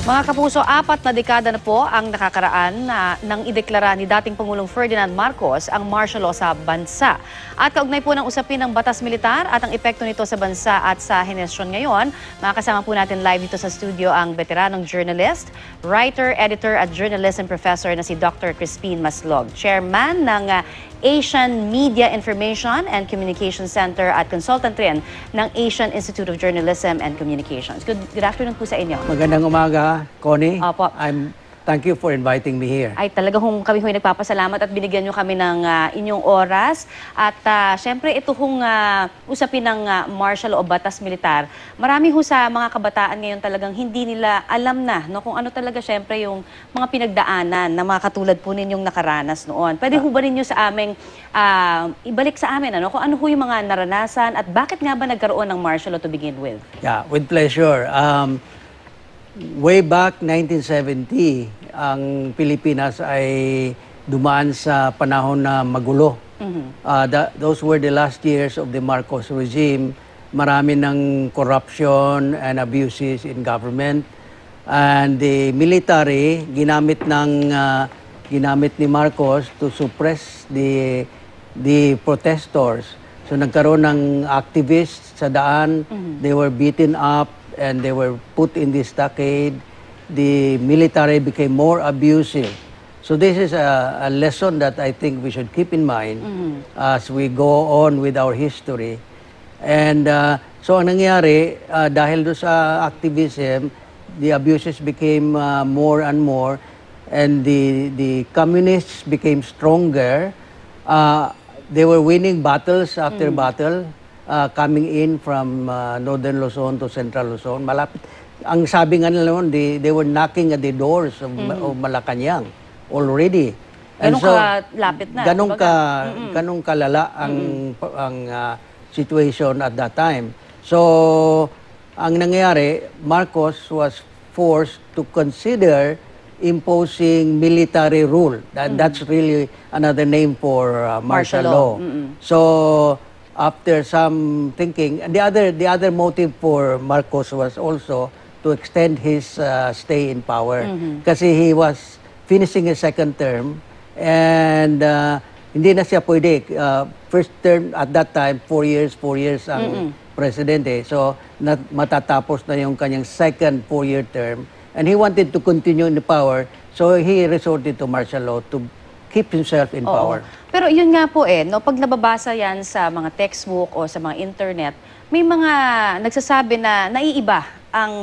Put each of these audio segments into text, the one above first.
Mga kapuso, 4 na dekada na po ang nakakaraan nang ideklara ni dating Pangulong Ferdinand Marcos ang martial law sa bansa. At kaugnay po ng usapin ng batas militar at ang epekto nito sa bansa at sa henesyon ngayon, makakasama po natin live dito sa studio ang veteranong journalist, writer, editor at journalism professor na si Dr. Crispin Maslog, chairman ng Asian Media Information and Communication Center at consultant rin ng Asian Institute of Journalism and Communications. Good afternoon po sa inyo. Magandang umaga, Connie. Opo. Thank you for inviting me here. Ay talaga kami nagpapasalamat at binigyan nyo kami ng inyong oras. At syempre ito usapin ng martial law o batas militar. Marami sa mga kabataan ngayon talagang hindi nila alam na kung ano talaga syempre yung mga pinagdaanan na mga katulad po ninyong nakaranas noon. Pwede ho ba ninyo sa aming ibalik sa amin kung ano ho yung mga naranasan at bakit nga ba nagkaroon ng martial law to begin with? Yeah, with pleasure. Way back 1970, ang Pilipinas ay dumaan sa panahon na magulo. Those were the last years of the Marcos regime. Marami ng corruption and abuses in government. And the military, ginamit ni Marcos to suppress the protesters. So nagkaroon ng activists sa daan, they were beaten up, and they were put in the stockade. The military became more abusive. So this is a lesson that I think we should keep in mind as we go on with our history. And so ang nangyari, dahil doon sa activism, the abuses became more and more, and the communists became stronger. They were winning battles after battle. Coming in from Northern Luzon to Central Luzon. Malapit. Ang sabi nga nila noon, they were knocking at the doors of Malacanang already. And ganun kalapit na. Ganun kalala ang situation at that time. So, ang nangyari, Marcos was forced to consider imposing military rule. That's really another name for martial law. So, after some thinking, and the other motive for Marcos was also to extend his stay in power, kasi he was finishing his second term, and hindi na siya pwede. First term at that time, 4 years ang presidente. So matatapos na yung kanyang second 4-year term, and he wanted to continue in the power, so he resorted to martial law to keep himself in power. Pero yun nga po pag nababasa yan sa mga textbook o sa mga internet, may mga nagsasabi na naiiba ang,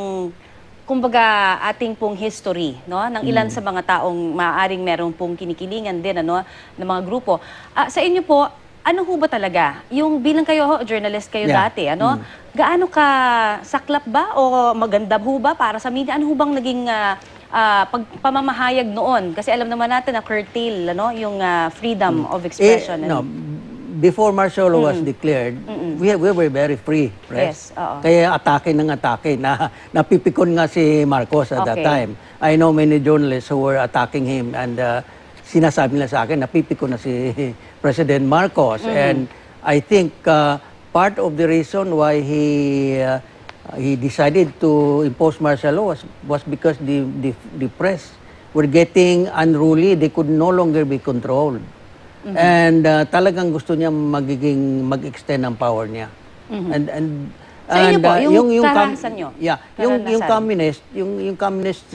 kumbaga, ating pong history, ng ilan sa mga taong maaaring meron pong kinikilingan din, ng mga grupo. Sa inyo po, ano ho ba talaga? Yung bilang kayo, journalist kayo dati, gaano ka saklap ba o maganda ho ba para sa media? Ano ho bang naging pamamahayag noon? Kasi alam naman natin na curtail yung freedom of expression. Before martial law was declared, we were very free press. Yes, kaya atake ng atake. Napipikon nga si Marcos at that time. I know many journalists who were attacking him, and sinasabi nila sa akin, napipikon na si President Marcos. And I think part of the reason why he decided to impose martial law was because the press were getting unruly. They could no longer be controlled. And talagang gusto niya mag-extend ang power niya. Sa inyo po, yung karanasan nyo? Yeah, yung communist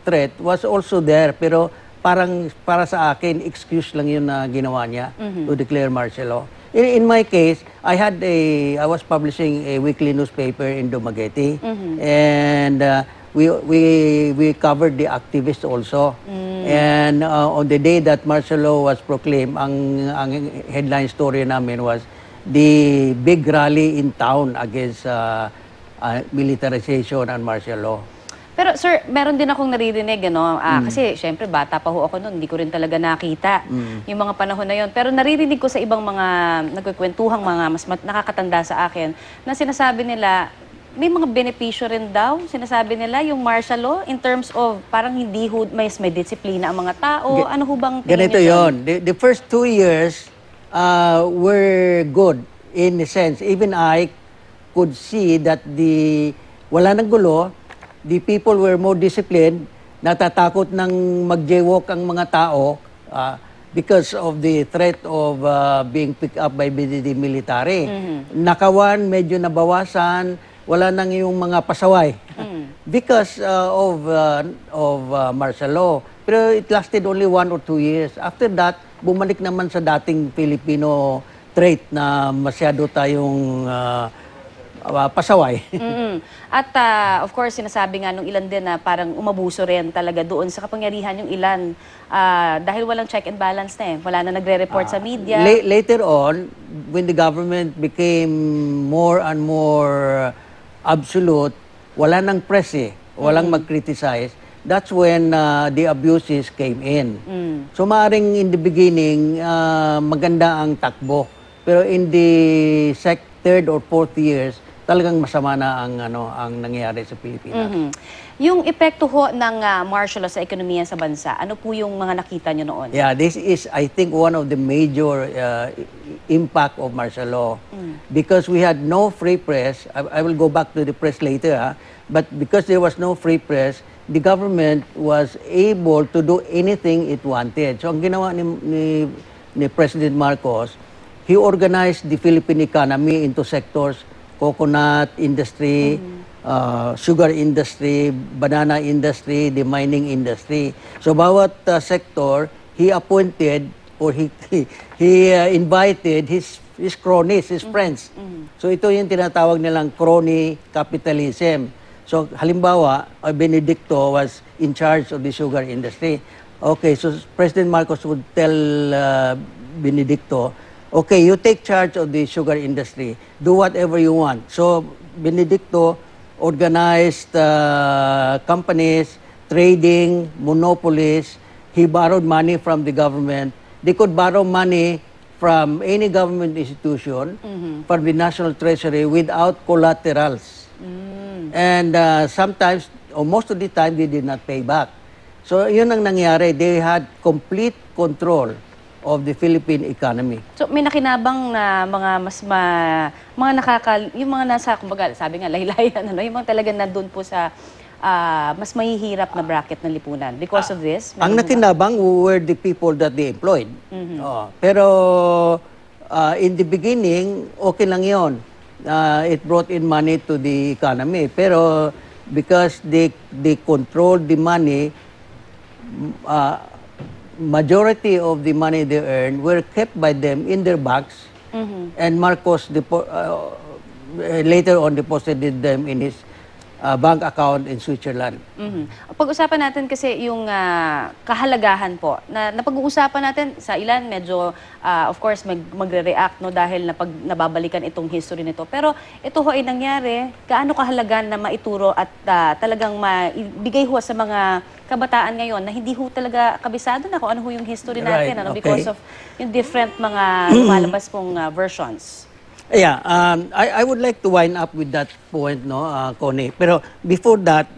threat was also there, pero para sa akin, excuse lang yun na ginawa niya to declare martial law. In my case, I was publishing a weekly newspaper in Dumaguete, and we covered the activists also. And on the day that martial law was proclaimed, ang headline story namin was the big rally in town against militarization and martial law. Pero sir, meron din akong naririnig, kasi syempre bata pa ho ako noon, hindi ko rin talaga nakita yung mga panahon na yon. Pero naririnig ko sa ibang mga nagkukwentuhang mga mas nakakatanda sa akin na sinasabi nila, may mga benepisyo rin daw, sinasabi nila, yung martial law in terms of parang hindi may disiplina ang mga tao. Ano ho bang tingin ganito niyo? Yon. The first 2 years were good in a sense. Even I could see that wala nang gulo, the people were more disciplined, natatakot ng mag-jaywalk ang mga tao because of the threat of being picked up by BDD military. Nakawan, medyo nabawasan, wala nang yung mga pasaway because of martial law. Pero it lasted only 1 or 2 years. After that, bumalik naman sa dating Filipino trait na masyado tayong pasaway. At of course, sinasabi nga nung ilan din na parang umabuso rin talaga doon sa kapangyarihan yung ilan dahil walang check and balance na eh. Wala na nagre-report sa media. Later on, when the government became more and more absolute, wala nang press eh. Walang mag-criticize. That's when the abuses came in. So maaaring in the beginning, maganda ang takbo. Pero in the third or fourth years, talagang masama na ang nangyayari sa Pilipinas. Yung epekto ho ng martial law sa ekonomiya sa bansa, ano po yung mga nakita nyo noon? Yeah, this is, I think, one of the major impact of martial law. Because we had no free press, I will go back to the press later, but because there was no free press, the government was able to do anything it wanted. So ang ginawa ni President Marcos, he organized the Philippine economy into sectors: coconut industry, sugar industry, banana industry, the mining industry. So bawat sector, he appointed or he invited his cronies, his friends. So ito yung tinatawag nilang crony capitalism. So halimbawa, Benedicto was in charge of the sugar industry. Okay, so President Marcos would tell Benedicto, okay, you take charge of the sugar industry. Do whatever you want. So Benedicto organized companies, trading, monopolies. He borrowed money from the government. They could borrow money from any government institution, from the National Treasury without collaterals. And sometimes, or most of the time, they did not pay back. So yun ang nangyari. They had complete control of the Philippine economy. So may nakinabang na mga yung mga nasa, kumbaga, sabi nga, laylayan, yung mga talagang nandun po sa mas mahihirap na bracket ng lipunan. Because of this? Ang nakinabang were the people that they employed. Pero in the beginning, okay lang yun. It brought in money to the economy. Pero because they controlled the money, majority of the money they earned were kept by them in their banks, and Marcos later on deposited them in his bank account in Switzerland. Pag-usapan natin kasi yung kahalagahan po. Napag-uusapan natin sa ilan, medyo, of course, magre-react no, dahil nababalikan itong history nito. Pero ito ho ay nangyari, gaano kahalaga na maituro at talagang maibigay ho sa mga kabataan ngayon na hindi ho talaga kabisado na kung ano ho yung history natin, Right, okay. Because of yung different mga lumalabas pong versions. Yeah, I would like to wind up with that point, no, Connie. Pero before that,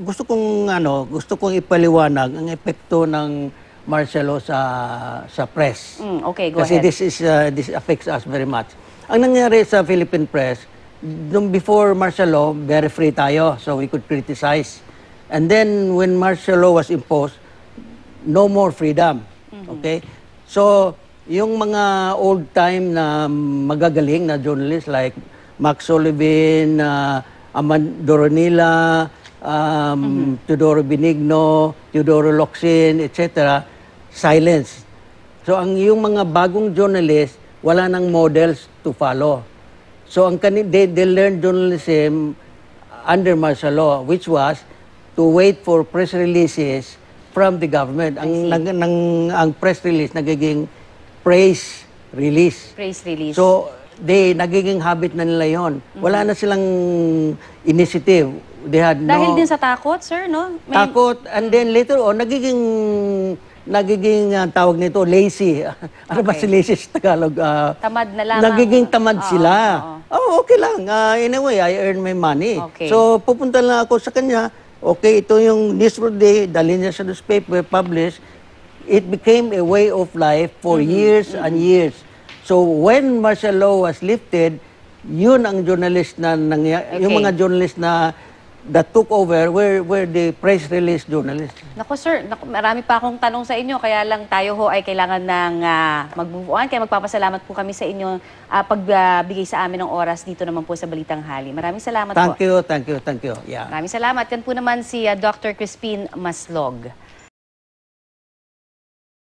gusto kong ipaliwanag ang epekto ng martial law sa press. Okay, go Kasi ahead. this affects us very much. Ang nangyari sa Philippine press, nung before martial law, very free tayo, so we could criticize. And then when martial law was imposed, no more freedom. Okay? So yung mga old-time na magagaling na journalists like Max Sullivan, Amando Ronila, Teodoro Benigno, Teodoro Locsin, etc., silence. So ang yung mga bagong journalists, wala nang models to follow. So they learned journalism under martial law, which was to wait for press releases from the government. Ang press release nagiging praise release. Praise release. So, nagiging habit na nila yon. Wala na silang initiative. They had Dahil din sa takot, sir, no? Takot. And then later on, nagiging tawag nito, lazy. Ano ba si lazy sa Tagalog? Tamad na lamang. Nagiging tamad sila. Oh, okay lang. Anyway, I earn my money. Okay. So, pupunta lang ako sa kanya. Okay, ito yung news for the day, dalhin niya sa newspaper, publish. It became a way of life for years and years. So when martial law was lifted, yun ang journalist na yung mga journalist na that took over were the press release journalists. Naku sir, marami pa akong tanong sa inyo, kaya lang tayo ho ay kailangan ng mag-move on. Kaya magpapasalamat po kami sa inyo pagbigay sa amin ng oras dito naman po sa Balitang Hali. Maraming salamat po. Thank you. Yeah. Maraming salamat. Yan po naman si Dr. Crispin Maslog.